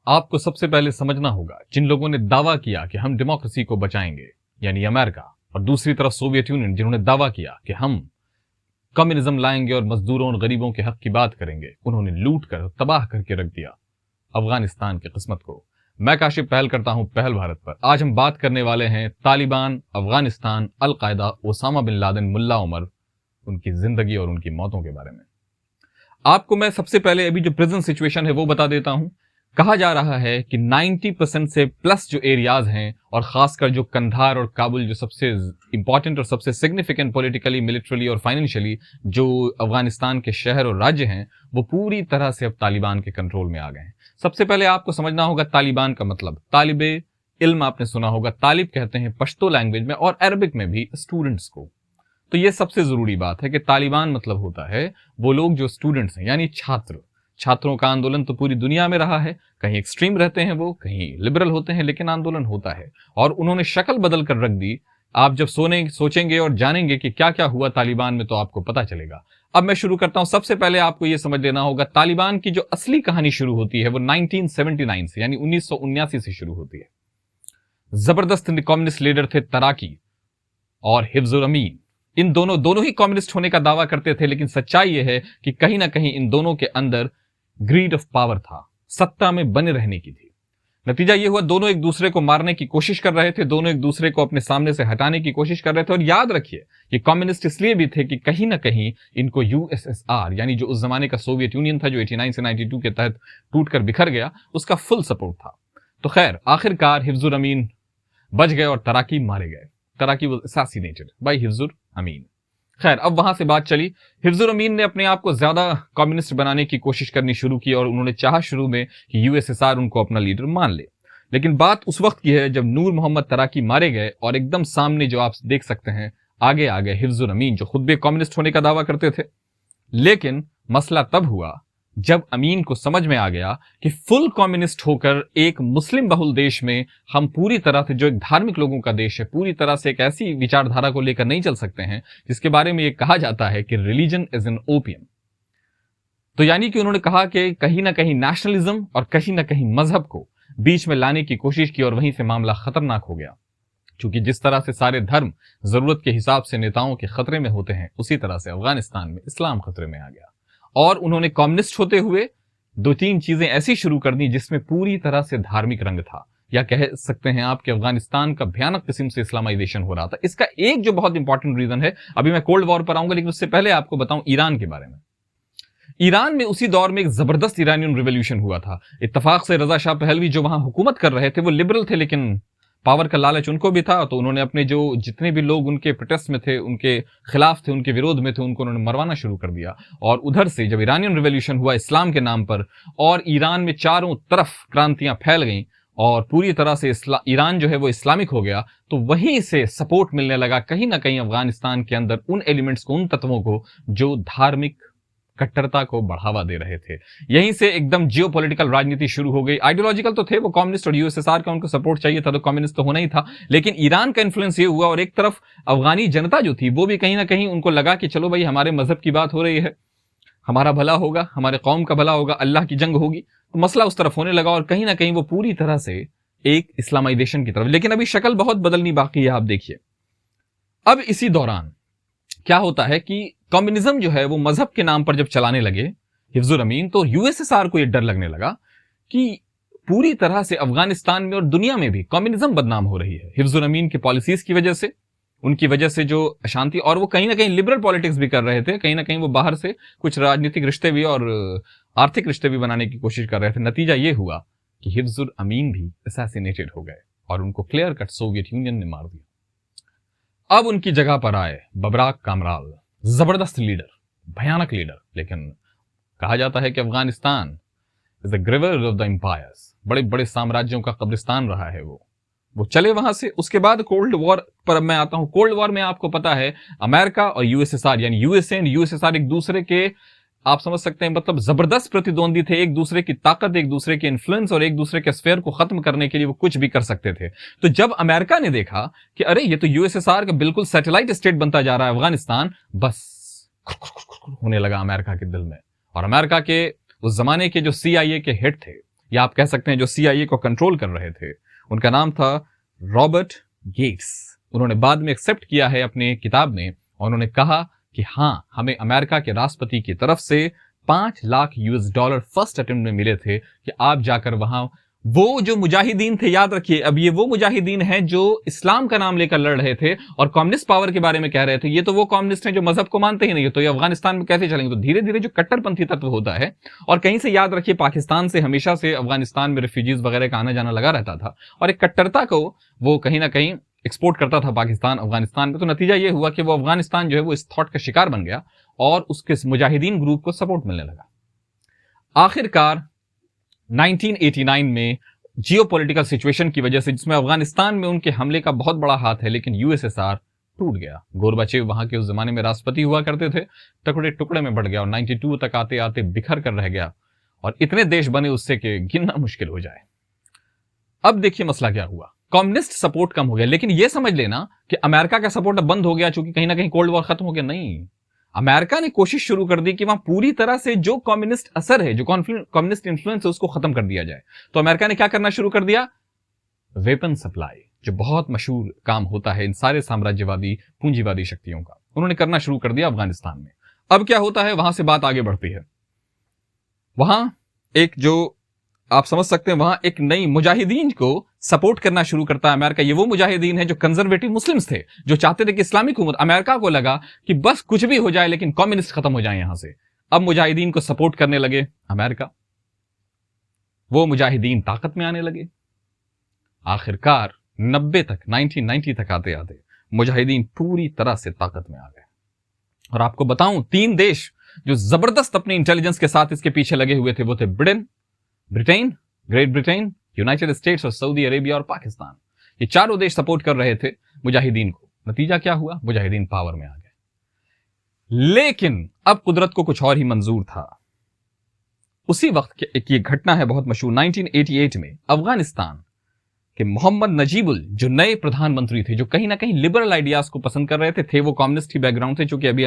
आपको सबसे पहले समझना होगा जिन लोगों ने दावा किया कि हम डेमोक्रेसी को बचाएंगे यानी अमेरिका, और दूसरी तरफ सोवियत यूनियन जिन्होंने दावा किया कि हम कम्युनिज्म लाएंगे और मजदूरों और गरीबों के हक की बात करेंगे, उन्होंने लूट कर तबाह करके रख दिया अफगानिस्तान की किस्मत को। मैं काशिफ पहल करता हूं पहल भारत पर। आज हम बात करने वाले हैं Taliban, Afghanistan, al Qaeda, Osama bin Laden, Mullah Omar, उनकी जिंदगी और उनकी मौतों के बारे में। आपको मैं सबसे पहले अभी जो प्रेजेंट सिचुएशन है वो बता देता हूं। कहा जा रहा है कि 90% से प्लस जो एरियाज हैं, और खासकर जो कंधार और काबुल, जो सबसे इंपॉर्टेंट और सबसे सिग्निफिकेंट पॉलिटिकली, मिलिट्रली और फाइनेंशियली जो अफगानिस्तान के शहर और राज्य हैं, वो पूरी तरह से अब तालिबान के कंट्रोल में आ गए हैं। सबसे पहले आपको समझना होगा तालिबान का मतलब। तालिबे इल्म आपने सुना होगा, तालिब कहते हैं पश्तो लैंग्वेज में और अरबिक में भी स्टूडेंट्स को। तो ये सबसे जरूरी बात है कि तालिबान मतलब होता है वो लोग जो स्टूडेंट्स हैं, यानी छात्र। छात्रों का आंदोलन तो पूरी दुनिया में रहा है, कहीं एक्सट्रीम रहते हैं वो, कहीं लिबरल होते हैं, लेकिन आंदोलन होता है। और उन्होंने शक्ल बदल कर रख दी। आप जब सोचेंगे और जानेंगे कि क्या क्या हुआ तालिबान में, तो आपको पता चलेगा। अब मैं शुरू करता हूं। सबसे पहले आपको यह समझ लेना होगा, तालिबान की जो असली कहानी शुरू होती है वो 1979 से, यानी 1979 से शुरू होती है। जबरदस्त कम्युनिस्ट लीडर थे तराकी और हिफ्जुर अमीन। इन दोनों ही कम्युनिस्ट होने का दावा करते थे, लेकिन सच्चाई यह है कि कहीं ना कहीं इन दोनों के अंदर ग्रीड ऑफ पावर था, सत्ता में बने रहने की थी। नतीजा यह हुआ, दोनों एक दूसरे को मारने की कोशिश कर रहे थे, दोनों एक दूसरे को अपने सामने से हटाने की कोशिश कर रहे थे। और याद रखिए, ये कम्युनिस्ट इसलिए भी थे कि कहीं ना कहीं इनको यूएसएसआर, यानी जो उस जमाने का सोवियत यूनियन था, जो 89 से 92 के तहत टूटकर बिखर गया, उसका फुल सपोर्ट था। तो खैर, आखिरकार हिफ्जुर अमीन बच गए और तराकी मारे गए। तराकी वाज असैसिनेटेड बाय हिफ्जुर अमीन। खैर, अब वहां से बात चली। हिफ्जुर अमीन ने अपने आप को ज्यादा कम्युनिस्ट बनाने की कोशिश करनी शुरू की और उन्होंने चाहा शुरू में कि यूएसएसआर उनको अपना लीडर मान ले। लेकिन बात उस वक्त की है जब नूर मोहम्मद तराकी मारे गए और एकदम सामने जो आप देख सकते हैं आगे आ गए हिफ्जुर अमीन, जो खुद भी कम्युनिस्ट होने का दावा करते थे। लेकिन मसला तब हुआ जब अमीन को समझ में आ गया कि फुल कम्युनिस्ट होकर एक मुस्लिम बहुल देश में हम पूरी तरह से, जो एक धार्मिक लोगों का देश है, पूरी तरह से एक ऐसी विचारधारा को लेकर नहीं चल सकते हैं जिसके बारे में यह कहा जाता है कि रिलीजन इज एन ओपियम। तो यानी कि उन्होंने कहा कि कहीं ना कहीं नेशनलिज्म और कहीं ना कहीं मजहब को बीच में लाने की कोशिश की, और वहीं से मामला खतरनाक हो गया। क्योंकि जिस तरह से सारे धर्म जरूरत के हिसाब से नेताओं के खतरे में होते हैं, उसी तरह से अफगानिस्तान में इस्लाम खतरे में आ गया। और उन्होंने कम्युनिस्ट होते हुए दो तीन चीजें ऐसी शुरू कर दी जिसमें पूरी तरह से धार्मिक रंग था, या कह सकते हैं आप कि अफगानिस्तान का भयानक किस्म से इस्लामाइजेशन हो रहा था। इसका एक जो बहुत इंपॉर्टेंट रीजन है, अभी मैं कोल्ड वॉर पर आऊंगा, लेकिन उससे पहले आपको बताऊं ईरान के बारे में। ईरान में उसी दौर में एक जबरदस्त ईरानियन रिवोल्यूशन हुआ था। इत्तफाक से रजा शाह पहलवी जो वहां हुकूमत कर रहे थे वो लिबरल थे, लेकिन पावर का लालच उनको भी था। तो उन्होंने अपने जो जितने भी लोग उनके प्रोटेस्ट में थे, उनके खिलाफ थे, उनके विरोध में थे, उनको उन्होंने मरवाना शुरू कर दिया। और उधर से जब ईरानियन रिवोल्यूशन हुआ इस्लाम के नाम पर, और ईरान में चारों तरफ क्रांतियां फैल गईं और पूरी तरह से ईरान जो है वो इस्लामिक हो गया, तो वहीं से सपोर्ट मिलने लगा कहीं ना कहीं अफगानिस्तान के अंदर उन एलिमेंट्स को, उन तत्वों को जो धार्मिक कट्टरता को बढ़ावा दे रहे थे। यहीं से एकदम जियोपॉलिटिकल राजनीति शुरू हो गई। आइडियोलॉजिकल तो थे वो कम्युनिस्ट, और यूएसएसआर का उनको सपोर्ट चाहिए था, तो कम्युनिस्ट तो होना ही था। लेकिन ईरान का इन्फ्लुएंस ये हुआ, और एक तरफ अफगानी जनता जो थी वो भी कहीं ना कहीं उनको लगा कि चलो भाई, हमारे मजहब की बात हो रही है, हमारा भला होगा, हमारे कौम का भला होगा, अल्लाह की जंग होगी। तो मसला उस तरफ होने लगा, और कहीं ना कहीं वो पूरी तरह से एक इस्लामाइजेशन की तरफ। लेकिन अभी शक्ल बहुत बदलनी बाकी है। आप देखिए, अब इसी दौरान क्या होता है कि कम्युनिज्म जो है वो मजहब के नाम पर जब चलाने लगे हिफ्जुर अमीन, तो यूएसएसआर को यह डर लगने लगा कि पूरी तरह से अफगानिस्तान में और दुनिया में भी कम्युनिज्म बदनाम हो रही है हिफ्जुर अमीन की पॉलिसीज की वजह से, उनकी वजह से जो अशांति। और वो कहीं ना कहीं लिबरल पॉलिटिक्स भी कर रहे थे, कहीं ना कहीं वो बाहर से कुछ राजनीतिक रिश्ते भी और आर्थिक रिश्ते भी बनाने की कोशिश कर रहे थे। नतीजा ये हुआ कि हिफ्जुर अमीन भी असैसिनेटेड हो गए और उनको क्लियर कट सोवियत यूनियन ने मार दिया। अब उनकी जगह पर आए बबराक कामराल, जबरदस्त लीडर, भयानक लीडर। लेकिन कहा जाता है कि Afghanistan is the graveyard of the empires, बड़े बड़े साम्राज्यों का कब्रिस्तान रहा है वो चले वहां से। उसके बाद कोल्ड वॉर पर अब मैं आता हूं। कोल्ड वॉर में आपको पता है अमेरिका और यूएसएसआर, यानी यूएसए एंड यूएसएसआर एक दूसरे के, आप समझ सकते हैं, मतलब जबरदस्त प्रतिद्वंदी थे। एक दूसरे की ताकत, एक दूसरे के इन्फ्लुएंस और एक दूसरे के स्फेयर को खत्म करने के लिए वो कुछ भी कर सकते थे। तो जब अमेरिका ने देखा कि अरे ये तो यूएसएसआर का बिल्कुल सैटेलाइट स्टेट बनता जा रहा है अफगानिस्तान, बस होने लगा अमेरिका के दिल में। और अमेरिका के उस जमाने के जो CIA के हेड थे, या आप कह सकते हैं जो CIA को कंट्रोल कर रहे थे, उनका नाम था रॉबर्ट गेट्स। उन्होंने बाद में एक्सेप्ट किया है अपने किताब में, और उन्होंने कहा कि हाँ, हमें अमेरिका के राष्ट्रपति की तरफ से $5 लाख फर्स्ट अटेम्प्ट में मिले थे कि आप जाकर वहां, वो जो मुजाहिदीन थे, याद रखिए, अब ये वो मुजाहिदीन हैं जो इस्लाम का नाम लेकर लड़ रहे थे और कम्युनिस्ट पावर के बारे में कह रहे थे। ये तो वो कम्युनिस्ट हैं जो मजहब को मानते ही नहीं है, तो ये अफगानिस्तान में कैसे चलेंगे? तो धीरे धीरे जो कट्टरपंथी तत्व होता है, और कहीं से याद रखिए पाकिस्तान से हमेशा से अफगानिस्तान में रिफ्यूजीज वगैरह का आना जाना लगा रहता था, और एक कट्टरता को वो कहीं ना कहीं एक्सपोर्ट करता था पाकिस्तान अफगानिस्तान में। तो नतीजा ये हुआ कि वो अफगानिस्तान जो है वो इस थॉट का शिकार बन गया और उसके मुजाहिदीन ग्रुप को सपोर्ट मिलने लगा। आखिरकार 1989 में जियोपॉलिटिकल सिचुएशन की वजह से, जिसमें अफगानिस्तान में उनके हमले का बहुत बड़ा हाथ है, लेकिन USSR टूट गया। गोरबाचेव वहां के उस जमाने में राष्ट्रपति हुआ करते थे, टुकड़े टुकड़े में बढ़ गया और 92 तक आते आते बिखर कर रह गया, और इतने देश बने उससे कि गिनना मुश्किल हो जाए। अब देखिए मसला क्या हुआ, कम्युनिस्ट सपोर्ट कम हो गया, लेकिन यह समझ लेना कि अमेरिका का सपोर्ट अब बंद हो गया, चूंकि कहीं ना कहीं कोल्ड वॉर खत्म हो गया। नहीं, अमेरिका ने कोशिश शुरू कर दी कि वहां पूरी तरह से जो कम्युनिस्ट असर है, जो कम्युनिस्ट इन्फ्लुएंस है, उसको खत्म कर दिया जाए। तो अमेरिका ने क्या करना शुरू कर दिया? वेपन सप्लाई, जो बहुत मशहूर काम होता है इन सारे साम्राज्यवादी पूंजीवादी शक्तियों का, उन्होंने करना शुरू कर दिया अफगानिस्तान में। अब क्या होता है, वहां से बात आगे बढ़ती है। वहां एक जो आप समझ सकते हैं, वहां एक नई मुजाहिदीन को सपोर्ट करना शुरू करता है अमेरिका। ये वो मुजाहिदीन है जो कंजर्वेटिव मुस्लिम्स थे, जो चाहते थे कि इस्लामिक हुकूमत, अमेरिका को लगा कि बस कुछ भी हो जाए लेकिन कम्युनिस्ट खत्म हो जाए यहां से। अब मुजाहिदीन को सपोर्ट करने लगे अमेरिका, वो मुजाहिदीन ताकत में आने लगे। आखिरकार 1990 तक आते आते मुजाहिदीन पूरी तरह से ताकत में आ गए। और आपको बताऊं, 3 देश जो जबरदस्त अपने इंटेलिजेंस के साथ इसके पीछे लगे हुए थे, वो थे Britain, great Britain, United states और सऊदी अरेबिया और पाकिस्तान। ये चारों देश सपोर्ट कर रहे थे मुजाहिदीन को। नतीजा क्या हुआ? मुजाहिदीन पावर में आ गए। लेकिन अब कुदरत को कुछ और ही मंजूर था। उसी वक्त एक ये घटना है बहुत मशहूर, 1988 में अफगानिस्तान कि मोहम्मद नजीबुल, जो नए प्रधानमंत्री थे, जो कहीं ना कहीं लिबरल आइडियाज को पसंद कर रहे थे वो कम्युनिस्ट ही बैकग्राउंड थे, चूंकि अभी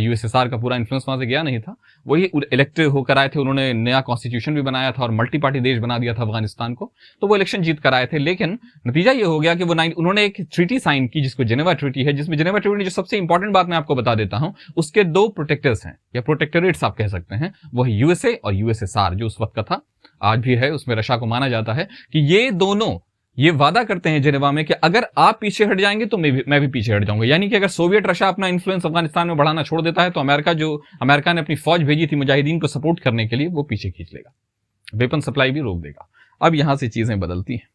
USSR का पूरा इन्फ्लुएंस वहां से गया नहीं था, वही इलेक्ट होकर आए थे। उन्होंने नया कॉन्स्टिट्यूशन भी बनाया था और मल्टी पार्टी देश बना दिया था अफगानिस्तान को, तो वो इलेक्शन जीत कर आए थे। लेकिन नतीजा ये हो गया कि उन्होंने एक ट्रीटी साइन की जिसको जेनेवा ट्रीटी है, जिसमें जेनेवा ट्रीटी जो सबसे इंपॉर्टेंट बात मैं आपको बता देता हूं, उसके 2 प्रोटेक्टर्स हैं या प्रोटेक्टोरेट्स आप कह सकते हैं, वो है USA और USSR, जो उस वक्त का था, आज भी है। उसमें रशिया को माना जाता है कि ये दोनों ये वादा करते हैं जेनेवा में कि अगर आप पीछे हट जाएंगे तो मैं भी पीछे हट जाऊंगा। यानी कि अगर सोवियत रशिया अपना इन्फ्लुएंस अफगानिस्तान में बढ़ाना छोड़ देता है तो अमेरिका ने अपनी फौज भेजी थी मुजाहिदीन को सपोर्ट करने के लिए, वो पीछे खींच लेगा, वेपन सप्लाई भी रोक देगा। अब यहां से चीजें बदलती हैं,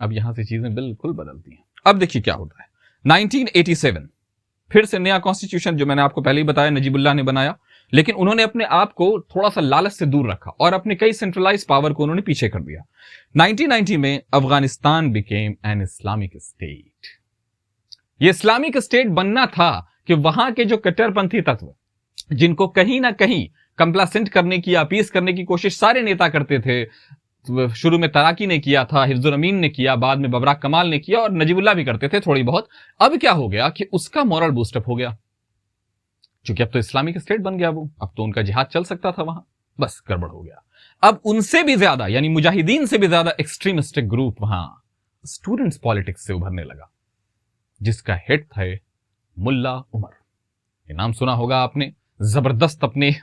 अब यहां से चीजें बिल्कुल बदलती हैं। अब देखिए क्या होता है, 1987 फिर से नया कॉन्स्टिट्यूशन, जो मैंने आपको पहले ही बताया, नजीबुल्लाह ने बनाया, लेकिन उन्होंने अपने आप को थोड़ा सा लालच से दूर रखा और अपने कई सेंट्रलाइज पावर को उन्होंने पीछे कर दिया। 1990 में Afghanistan became an Islamic state. ये इस्लामिक स्टेट बनना था कि वहां के जो कट्टरपंथी तत्व, जिनको कहीं ना कहीं कंप्लासेंट करने की, अपीस करने की कोशिश सारे नेता करते थे, शुरू में तराकी ने किया था, हिफ्जुल अमीन ने किया, बाद में बबराक कमाल ने किया और नजीबुल्लाह भी करते थे थोड़ी बहुत। अब क्या हो गया कि उसका मॉरल बूस्टअप हो गया, क्योंकि अब तो इस्लामिक स्टेट बन गया वो, अब तो उनका जिहाद चल सकता था वहां, बस गड़बड़ हो गया। अब उनसे भी ज्यादा, यानी मुजाहिदीन से भी ज्यादा एक्सट्रीमिस्टिक ग्रुप वहां स्टूडेंट्स पॉलिटिक्स से उभरने लगा, जिसका हेड थे मुल्ला उमर। ये नाम सुना होगा आपने, जबरदस्त, अपने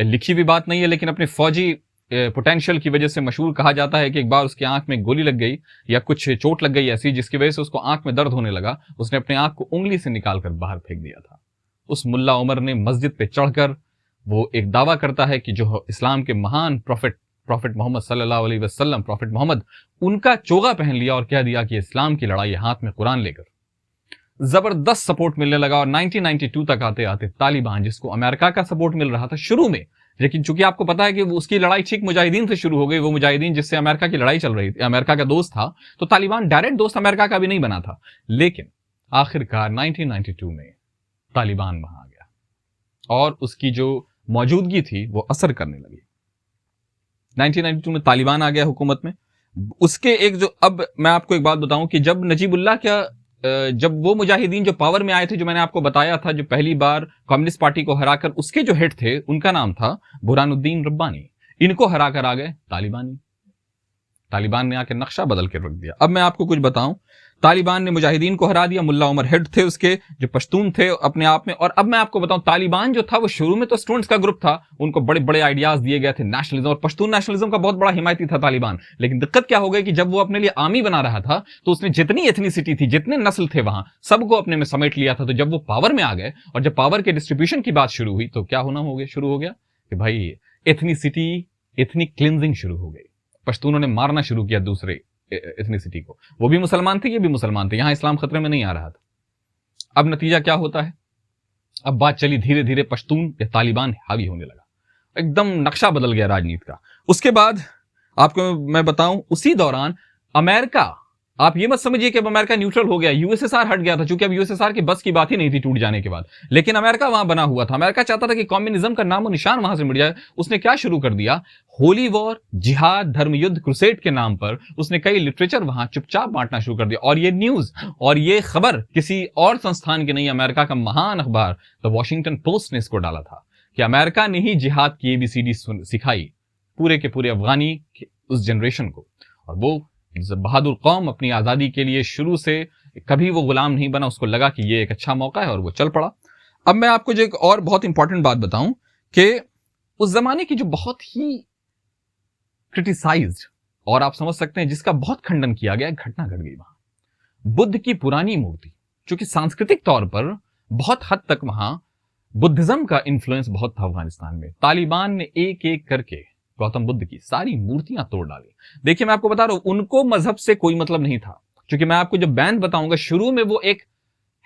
लिखी हुई बात नहीं है लेकिन अपने फौजी पोटेंशियल की वजह से मशहूर। कहा जाता है कि एक बार उसकी आंख में गोली लग गई या कुछ चोट लग गई ऐसी, जिसकी वजह से उसको आंख में दर्द होने लगा, उसने अपने आंख को उंगली से निकालकर बाहर फेंक दिया था। उस मुल्ला उमर ने मस्जिद पे चढ़कर वो एक दावा करता है कि जो इस्लाम के महान प्रॉफिट मोहम्मद सल्लल्लाहु अलैहि वसल्लम, प्रॉफिट मोहम्मद, उनका चोगा पहन लिया और कह दिया कि इस्लाम की लड़ाई, हाथ में कुरान लेकर। जबरदस्त सपोर्ट मिलने लगा और 1992 तक आते आते तालिबान, जिसको अमेरिका का सपोर्ट मिल रहा था शुरू में, लेकिन चूंकि आपको पता है कि उसकी लड़ाई ठीक मुजाहिदीन से शुरू हो गई, वो मुजाहिदीन जिससे अमेरिका की लड़ाई चल रही थी, अमेरिका का दोस्त था, तो तालिबान डायरेक्ट दोस्त अमेरिका का भी नहीं बना था। लेकिन आखिरकार 1992 में तालिबान वहां आ गया और उसकी जो मौजूदगी थी वो असर करने लगी। 1992 में तालिबान आ गया हुकूमत में। उसके एक जो, अब मैं आपको एक बात बताऊं कि जब नजीबुल्लाह जब वो मुजाहिदीन जो पावर में आए थे, जो मैंने आपको बताया था, जो पहली बार कम्युनिस्ट पार्टी को हराकर उसके जो हेड थे, उनका नाम था बुरहानुद्दीन रब्बानी। इनको हरा कर आ गए तालिबानी। तालिबान ने आके नक्शा बदल के रख दिया। अब मैं आपको कुछ बताऊं, तालिबान ने मुजाहिदीन को हरा दिया, मुल्ला उमर हेड थे उसके जो पश्तून थे अपने आप में। और अब मैं आपको बताऊं, तालिबान जो था वो शुरू में तो स्टूडेंट्स का ग्रुप था, उनको बड़े बड़े आइडियाज दिए गए थे नेशनलिज्म और पश्तून नेशनलिज्म का बहुत बड़ा हिमायती था तालिबान। लेकिन दिक्कत क्या हो गई कि जब वो अपने लिए आर्मी बना रहा था तो उसने जितनी एथनिसिटी थी, जितने नस्ल थे वहां सबको अपने में समेट लिया था। तो जब वो पावर में आ गए और जब पावर के डिस्ट्रीब्यूशन की बात शुरू हुई तो क्या होना शुरू हो गया कि भाई एथनिसिटी, एथनिक क्लिनजिंग शुरू हो गई। पश्तूनों ने मारना शुरू किया दूसरे एथनिसिटी को। वो भी मुसलमान थे, ये भी मुसलमान थे, यहां इस्लाम खतरे में नहीं आ रहा था। अब नतीजा क्या होता है, अब बात चली धीरे धीरे पश्तून या तालिबान हावी होने लगा, एकदम नक्शा बदल गया राजनीति का। उसके बाद आपको मैं बताऊं, उसी दौरान अमेरिका, आप ये मत समझिए कि अब अमेरिका न्यूट्रल हो गया, यूएसएसआर हट गया था, क्योंकि अब यूएसएसआर की बस की बात ही नहीं थी टूट जाने के बाद। लेकिन अमेरिका वहां बना हुआ था, अमेरिका चाहता था कि कम्युनिज्म का नामो निशान वहां से मिट जाए। उसने क्या शुरू कर दिया, होली वॉर, जिहाद, धर्म युद्ध, क्रुसेड के नाम पर उसने कई लिटरेचर वहां चुपचाप बांटना शुरू कर दिया। और ये न्यूज और ये खबर किसी और संस्थान की नहीं, अमेरिका का महान अखबार द वॉशिंगटन पोस्ट ने इसको डाला था कि अमेरिका ने ही जिहाद की एबीसीडी सिखाई पूरे के पूरे अफगानी उस जनरेशन को। और वो बहादुर कौम अपनी आजादी के लिए शुरू से कभी वो गुलाम नहीं बना, उसको लगा कि ये एक अच्छा मौका है और वो चल पड़ा। अब मैं आपको जो एक और बहुत इंपॉर्टेंट बात बताऊं कि उस जमाने की जो बहुत ही क्रिटिसाइज्ड और आप समझ सकते हैं जिसका बहुत खंडन किया गया घटना घट गई वहां। बुद्ध की पुरानी मूर्ति, जो कि सांस्कृतिक तौर पर बहुत हद तक वहां बुद्धिज्म का इन्फ्लुएंस बहुत था अफगानिस्तान में, तालिबान ने एक एक करके गौतम बुद्ध की सारी मूर्तियां तोड़ डाली। देखिए मैं आपको बता रहा हूं, उनको मजहब से कोई मतलब नहीं था, क्योंकि मैं आपको जब बैन बताऊंगा, शुरू में वो एक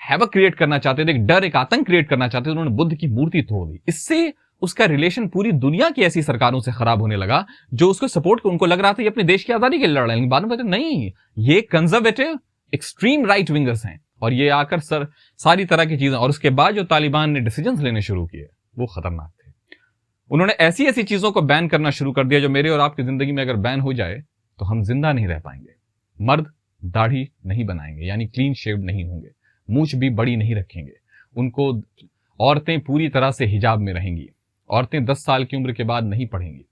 हैवक क्रिएट करना चाहते थे, एक डर, एक आतंक क्रिएट करना चाहते थे, उन्होंने बुद्ध की मूर्ति तोड़ दी। इससे उसका रिलेशन पूरी दुनिया की ऐसी सरकारों से खराब होने लगा जो उसको सपोर्ट कर, उनको लग रहा था ये अपने देश की आजादी के लिए लड़ रहे हैं। बाद में पता नहीं, ये कंजर्वेटिव एक्सट्रीम राइट विंगर्स हैं और ये आकर सारी तरह की चीजें। और उसके बाद जो तालिबान ने डिसीजंस लेने शुरू किए वो खतरनाक थे। उन्होंने ऐसी ऐसी चीजों को बैन करना शुरू कर दिया जो मेरे और आपकी जिंदगी में अगर बैन हो जाए तो हम जिंदा नहीं रह पाएंगे। मर्द दाढ़ी नहीं बनाएंगे, यानी क्लीन शेव नहीं होंगे, मूंछ भी बड़ी नहीं रखेंगे उनको, औरतें पूरी तरह से हिजाब में रहेंगी, औरतें 10 साल की उम्र के बाद नहीं पढ़ेंगी,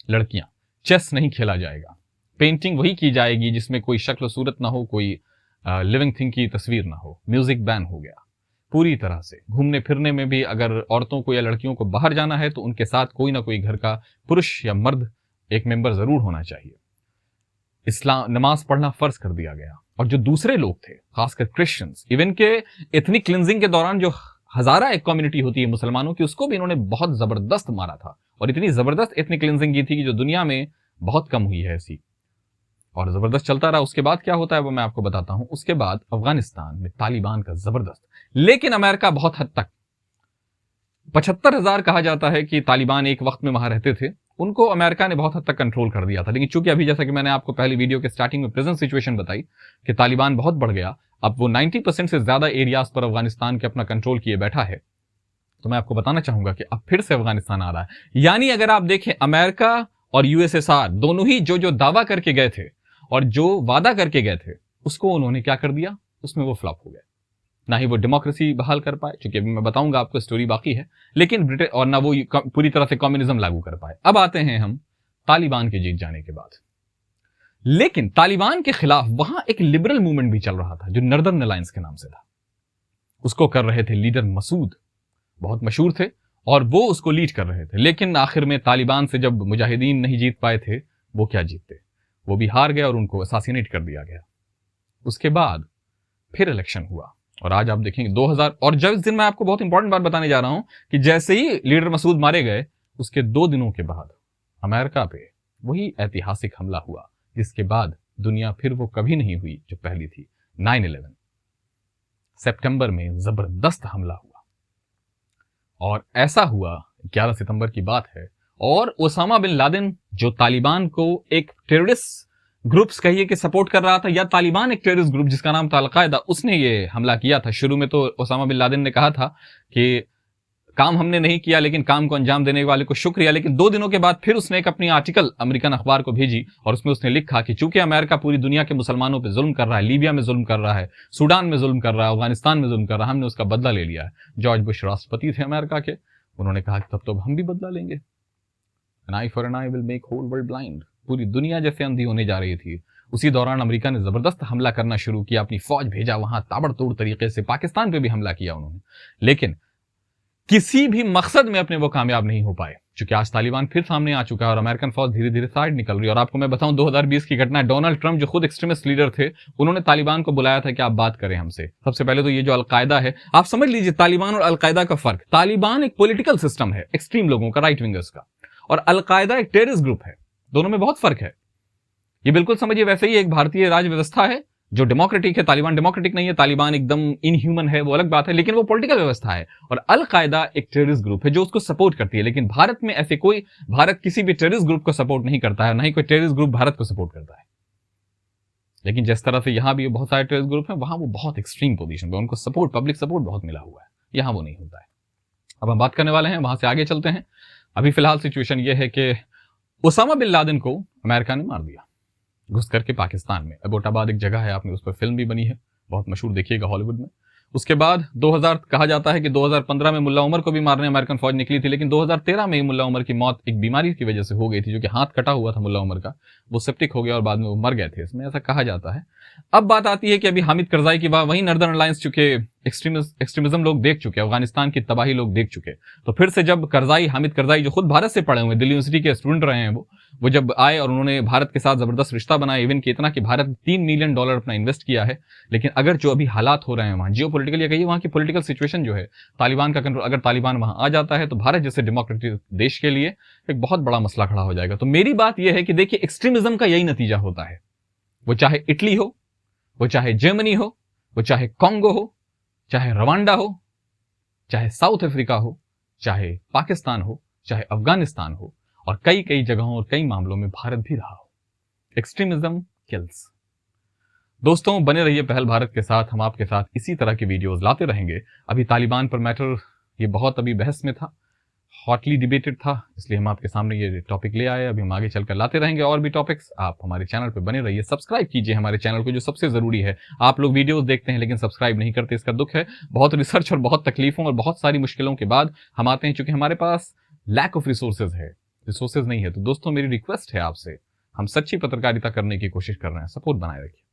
लड़कियां चेस नहीं खेला जाएगा, पेंटिंग वही की जाएगी जिसमें कोई शक्ल सूरत ना हो, कोई लिविंग थिंग की तस्वीर ना हो, म्यूजिक बैन हो गया पूरी तरह से। घूमने फिरने में भी अगर औरतों को या लड़कियों को बाहर जाना है तो उनके साथ कोई ना कोई घर का पुरुष या मर्द एक मेंबर जरूर होना चाहिए। इस्लाम नमाज पढ़ना फर्ज कर दिया गया। और जो दूसरे लोग थे, खासकर क्रिश्चियंस, इवन के एथनिक क्लिनजिंग के दौरान जो हजारा एक कम्युनिटी होती है मुसलमानों की, उसको भी इन्होंने बहुत जबरदस्त मारा था। और इतनी जबरदस्त एथनिक क्लिनजिंग की थी कि जो दुनिया में बहुत कम हुई है ऐसी, और जबरदस्त चलता रहा। उसके बाद क्या होता है वो मैं आपको बताता हूं। उसके बाद अफगानिस्तान में तालिबान का जबरदस्त, लेकिन अमेरिका बहुत हद तक, 75,000 कहा जाता है कि तालिबान एक वक्त में वहां रहते थे, उनको अमेरिका ने बहुत हद तक कंट्रोल कर दिया था। लेकिन चूंकि अभी जैसा कि मैंने आपको पहली वीडियो के स्टार्टिंग में प्रेजेंट सिचुएशन बताई कि तालिबान बहुत बढ़ गया, अब वो 90% से ज्यादा एरियाज पर अफगानिस्तान के अपना कंट्रोल किए बैठा है, तो मैं आपको बताना चाहूंगा कि अब फिर से अफगानिस्तान आ रहा है। यानी अगर आप देखें, अमेरिका और यूएसएसआर दोनों ही जो दावा करके गए थे और जो वादा करके गए थे, उसको उन्होंने क्या कर दिया, उसमें वो फ्लॉप हो गए। ना ही वो डेमोक्रेसी बहाल कर पाए, क्योंकि अभी मैं बताऊंगा आपको, स्टोरी बाकी है, लेकिन ब्रिटेन, और ना वो पूरी तरह से कम्युनिज्म लागू कर पाए। अब आते हैं हम तालिबान के जीत जाने के बाद। लेकिन तालिबान के खिलाफ वहां एक लिबरल मूवमेंट भी चल रहा था जो नॉर्दर्न अलायंस के नाम से था। उसको कर रहे थे लीडर मसूद, बहुत मशहूर थे, और वो उसको लीड कर रहे थे। लेकिन आखिर में तालिबान से जब मुजाहिदीन नहीं जीत पाए थे, वो क्या जीतते, वो भी हार गए और उनको असासिनेट कर दिया गया। उसके बाद फिर इलेक्शन हुआ और आज आप देखेंगे 2000, और जब इस दिन मैं आपको बहुत इंपॉर्टेंट बात बताने जा रहा हूं कि जैसे ही लीडर मसूद मारे गए, उसके 2 दिनों के बाद अमेरिका पे वही ऐतिहासिक हमला हुआ जिसके बाद दुनिया फिर वो कभी नहीं हुई जो पहली थी। 9/11 सितंबर में जबरदस्त हमला हुआ, और ऐसा हुआ 11 सितंबर की बात है। और ओसामा बिन लादेन, जो तालिबान को एक टेररिस्ट ग्रुप्स कहिए कि सपोर्ट कर रहा था, या तालिबान एक टेररिस्ट ग्रुप जिसका नाम था अल-कायदा, उसने ये हमला किया था। शुरू में तो ओसामा बिन लादेन ने कहा था कि काम हमने नहीं किया, लेकिन काम को अंजाम देने वाले को शुक्रिया। लेकिन 2 दिनों के बाद फिर उसने एक अपनी आर्टिकल अमेरिकन अखबार को भेजी और उसमें उसने लिखा कि चूंकि अमेरिका पूरी दुनिया के मुसलमानों पर जुल्म कर रहा है, लीबिया में जुल्म कर रहा है, सूडान में जुल्म कर रहा है, अफगानिस्तान में जुल्म कर रहा है, हमने उसका बदला ले लिया है। जॉर्ज बुश राष्ट्रपति थे अमेरिका के, उन्होंने कहा कि तब तो हम भी बदला लेंगे। An eye for an eye will make whole world blind. पूरी दुनिया जैसे अंधी होने जा रही थी, उसी दौरान अमेरिका ने जबरदस्त हमला करना शुरू किया, अपनी फौज भेजा वहां, ताबड़तोड़ तरीके से पाकिस्तान पे भी हमला किया उन्होंने, लेकिन किसी भी मकसद में अपने वो कामयाब नहीं हो पाए, क्योंकि आज तालिबान फिर सामने आ चुका है और अमेरिकन फौज धीरे धीरे साइड निकल रही है। और आपको मैं बताऊं 2020 की घटना है, डोनाल्ड ट्रंप जो खुद एक्सट्रीमिस्ट लीडर थे, उन्होंने तालिबान को बुलाया था कि आप बात करें हमसे। सबसे पहले तो ये जो अलकायदा है, आप समझ लीजिए तालिबान और अलकायदा का फर्क। तालिबान एक पॉलिटिकल सिस्टम है एक्सट्रीम लोगों का, राइट विंगर्स का, और अलकायदा एक टेररिस्ट ग्रुप है। दोनों में बहुत फर्क है, ये बिल्कुल समझिए। वैसे ही एक भारतीय राज व्यवस्था है जो डेमोक्रेटिक है, तालिबान डेमोक्रेटिक नहीं है, तालिबान एकदम इनह्यूमन है, वो अलग बात है, लेकिन वो पॉलिटिकल व्यवस्था है। और अल कायदा एक टेररिस्ट ग्रुप है जो उसको सपोर्ट करती है, लेकिन भारत में ऐसे कोई, भारत किसी भी टेररिस्ट ग्रुप को सपोर्ट नहीं करता है, ना ही कोई टेररिस्ट ग्रुप भारत को सपोर्ट करता है। लेकिन जिस तरह से यहां भी बहुत सारे टेररिस्ट ग्रुप हैं, वहां वो बहुत एक्सट्रीम पोजीशन पे, उनको सपोर्ट, पब्लिक सपोर्ट बहुत मिला हुआ है, यहां वो नहीं होता है। अब हम बात करने वाले हैं, वहां से आगे चलते हैं। अभी फिलहाल सिचुएशन ये है कि उसामा बिन लादेन को अमेरिका ने मार दिया घुस करके पाकिस्तान में। एबोटाबाद एक जगह है, आपने उस पर फिल्म भी बनी है, बहुत मशहूर, देखिएगा हॉलीवुड में। उसके बाद 2000 कहा जाता है कि 2015 में मुल्ला उमर को भी मारने अमेरिकन फौज निकली थी, लेकिन 2013 में ही मुल्ला उमर की मौत एक बीमारी की वजह से हो गई थी, जो कि हाथ कटा हुआ था मुल्ला उमर का, वो सेप्टिक हो गया और बाद में वो मर गए थे, इसमें ऐसा कहा जाता है। अब बात आती है कि अभी हामिद करजाई की बात, वहीं नॉर्दर्न अलायंस, चुके एक्सट्रीमिज्म लोग देख चुके, अफगानिस्तान की तबाही लोग देख चुके, तो फिर से जब करजाई, हामिद करजाई जो खुद भारत से पढ़े हुए, दिल्ली यूनिवर्सिटी के स्टूडेंट रहे हैं, वो जब आए और उन्होंने भारत के साथ जबरदस्त रिश्ता बनाया, इवन कि इतना कि भारत ने $3 मिलियन अपना इन्वेस्ट किया है। लेकिन अगर जो अभी हालात हो रहे हैं वहां, जियो पोलिटिकल, या कहिए वहां की पोलिटिकल सिचुएशन जो है, तालिबान का कंट्रोल, अगर तालिबान वहां आ जाता है तो भारत जैसे डेमोक्रेटिक देश के लिए एक बहुत बड़ा मसला खड़ा हो जाएगा। तो मेरी बात यह है कि देखिए, एक्सट्रीमिज्म का यही नतीजा होता है, वो चाहे इटली हो, वो चाहे जर्मनी हो, वो चाहे कांगो हो, चाहे रवांडा हो, चाहे साउथ अफ्रीका हो, चाहे पाकिस्तान हो, चाहे अफगानिस्तान हो, और कई कई जगहों और कई मामलों में भारत भी रहा हो। Extremism kills. दोस्तों, बने रहिए पहल भारत के साथ, हम आपके साथ इसी तरह की वीडियोस लाते रहेंगे। अभी तालिबान पर मैटर ये बहुत अभी बहस में था, हॉटली डिबेटेड था, इसलिए हम आपके सामने ये टॉपिक ले आए। अभी हम आगे चलकर लाते रहेंगे और भी टॉपिक्स। आप हमारे चैनल पर बने रहिए, सब्सक्राइब कीजिए हमारे चैनल को, जो सबसे जरूरी है। आप लोग वीडियोस देखते हैं लेकिन सब्सक्राइब नहीं करते, इसका दुख है। बहुत रिसर्च और बहुत तकलीफों और बहुत सारी मुश्किलों के बाद हम आते हैं, चूंकि हमारे पास लैक ऑफ रिसोर्सेज है, रिसोर्सेज नहीं है। तो दोस्तों, मेरी रिक्वेस्ट है आपसे, हम सच्ची पत्रकारिता करने की कोशिश कर रहे हैं, सपोर्ट बनाए रखिए।